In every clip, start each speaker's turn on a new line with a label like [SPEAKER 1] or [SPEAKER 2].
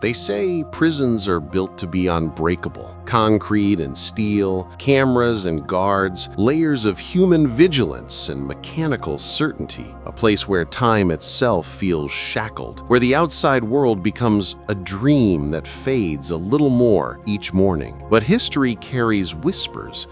[SPEAKER 1] They say prisons are built to be unbreakable. Concrete and steel, cameras and guards, layers of human vigilance and mechanical certainty. A place where time itself feels shackled, where the outside world becomes a dream that fades a little more each morning. But history carries whispers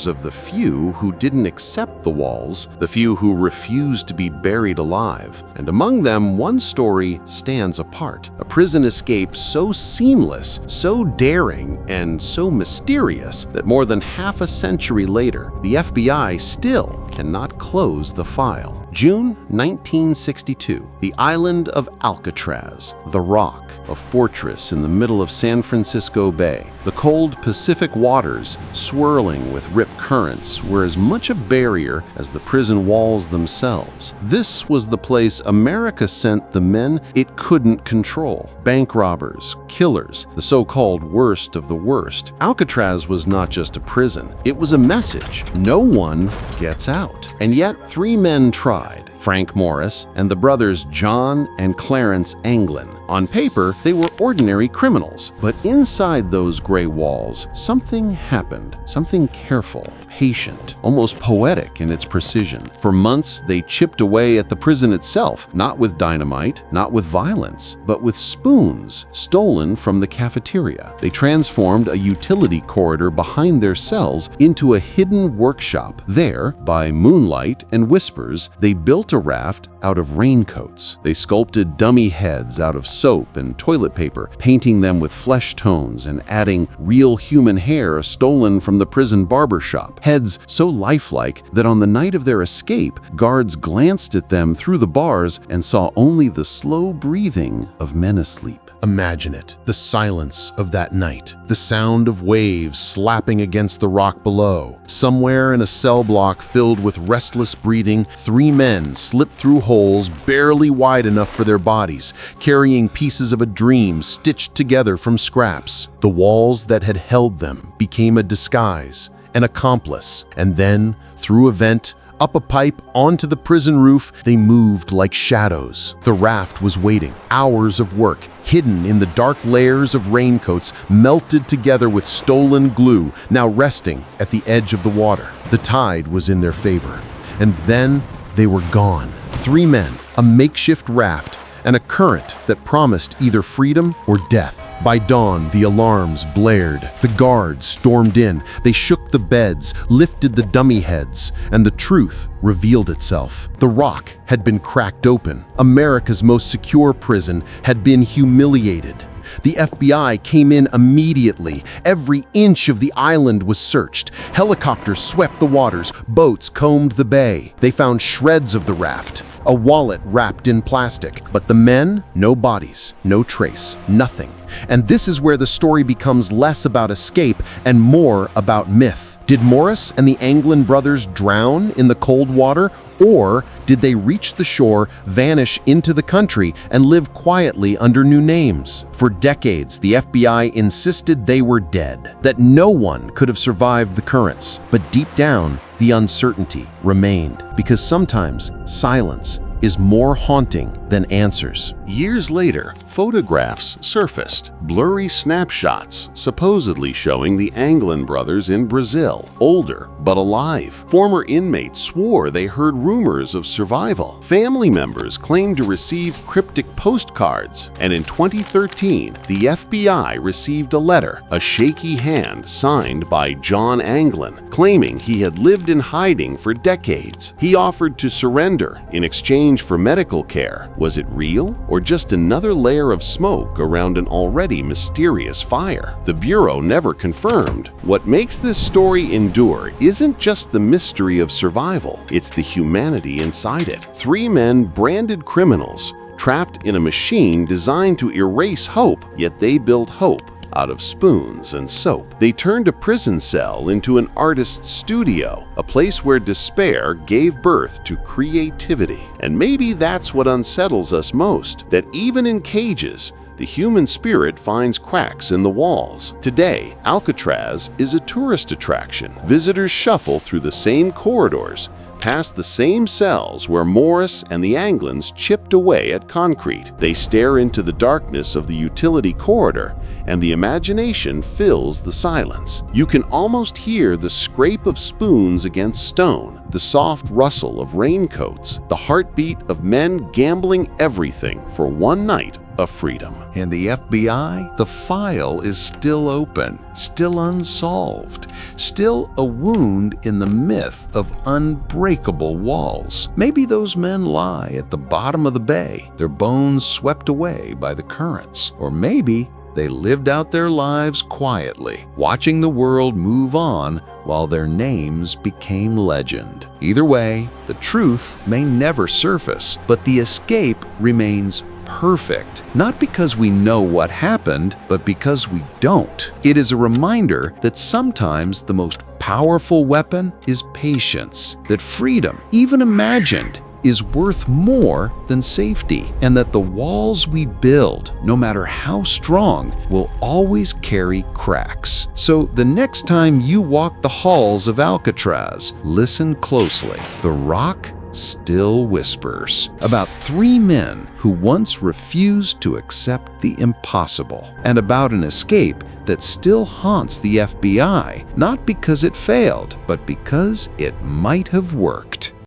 [SPEAKER 1] of the few who didn't accept the walls, the few who refused to be buried alive. And among them, one story stands apart. A prison escape so seamless, so daring, and so mysterious that more than half a century later, the FBI still cannot close the file. June 1962, the island of Alcatraz, the Rock, a fortress in the middle of San Francisco Bay. The cold Pacific waters, swirling with rip currents, were as much a barrier as the prison walls themselves. This was the place America sent the men it couldn't control. Bank robbers, killers, the so-called worst of the worst. Alcatraz was not just a prison, it was a message. No one gets out. And yet, 3 men tried. Frank Morris and the brothers John and Clarence Anglin. On paper, they were ordinary criminals, but inside those gray walls, something happened, something careful, patient, almost poetic in its precision. For months, they chipped away at the prison itself, not with dynamite, not with violence, but with spoons stolen from the cafeteria. They transformed a utility corridor behind their cells into a hidden workshop. There, by moonlight and whispers, they built a raft out of raincoats. They sculpted dummy heads out of soap and toilet paper, painting them with flesh tones and adding real human hair stolen from the prison barber shop. Heads so lifelike that on the night of their escape, guards glanced at them through the bars and saw only the slow breathing of men asleep.
[SPEAKER 2] Imagine it, the silence of that night, the sound of waves slapping against the rock below. Somewhere in a cell block filled with restless breathing, 3 men slipped through holes barely wide enough for their bodies, carrying pieces of a dream stitched together from scraps. The walls that had held them became a disguise, an accomplice, and then, through a vent, up a pipe, onto the prison roof, they moved like shadows. The raft was waiting. Hours of work, hidden in the dark layers of raincoats, melted together with stolen glue, now resting at the edge of the water. The tide was in their favor. And then they were gone. 3 men, a makeshift raft, and a current that promised either freedom or death. By dawn, the alarms blared. The guards stormed in. They shook the beds, lifted the dummy heads, and the truth revealed itself. The Rock had been cracked open. America's most secure prison had been humiliated. The FBI came in immediately. Every inch of the island was searched. Helicopters swept the waters. Boats combed the bay. They found shreds of the raft, a wallet wrapped in plastic. But the men, no bodies, no trace, nothing. And this is where the story becomes less about escape and more about myth. Did Morris and the Anglin brothers drown in the cold water, or did they reach the shore, vanish into the country, and live quietly under new names? For decades, the FBI insisted they were dead, that no one could have survived the currents. But deep down, the uncertainty remained, because sometimes silence is more haunting than answers.
[SPEAKER 1] Years later, photographs surfaced, blurry snapshots supposedly showing the Anglin brothers in Brazil, older but alive. Former inmates swore they heard rumors of survival. Family members claimed to receive cryptic postcards, and in 2013, the FBI received a letter, a shaky hand signed by John Anglin, claiming he had lived in hiding for decades. He offered to surrender in exchange for medical care. Was it real, or just another layer of smoke around an already mysterious fire? The Bureau never confirmed. What makes this story endure isn't just the mystery of survival, it's the humanity inside it. 3 men branded criminals, trapped in a machine designed to erase hope, yet they built hope out of spoons and soap. They turned a prison cell into an artist's studio, a place where despair gave birth to creativity. And maybe that's what unsettles us most, that even in cages, the human spirit finds cracks in the walls. Today, Alcatraz is a tourist attraction. Visitors shuffle through the same corridors, past the same cells where Morris and the Anglins chipped away at concrete. They stare into the darkness of the utility corridor, and the imagination fills the silence. You can almost hear the scrape of spoons against stone, the soft rustle of raincoats, the heartbeat of men gambling everything for one night of freedom.
[SPEAKER 2] And the FBI, the file is still open, still unsolved, still a wound in the myth of unbreakable walls. Maybe those men lie at the bottom of the bay, their bones swept away by the currents. Or maybe they lived out their lives quietly, watching the world move on while their names became legend. Either way, the truth may never surface, but the escape remains perfect, not because we know what happened, but because we don't. It is a reminder that sometimes the most powerful weapon is patience, that freedom, even imagined, is worth more than safety, and that the walls we build, no matter how strong, will always carry cracks. So the next time you walk the halls of Alcatraz, listen closely. The rock still whispers about 3 men who once refused to accept the impossible, and about an escape that still haunts the FBI, not because it failed, but because it might have worked.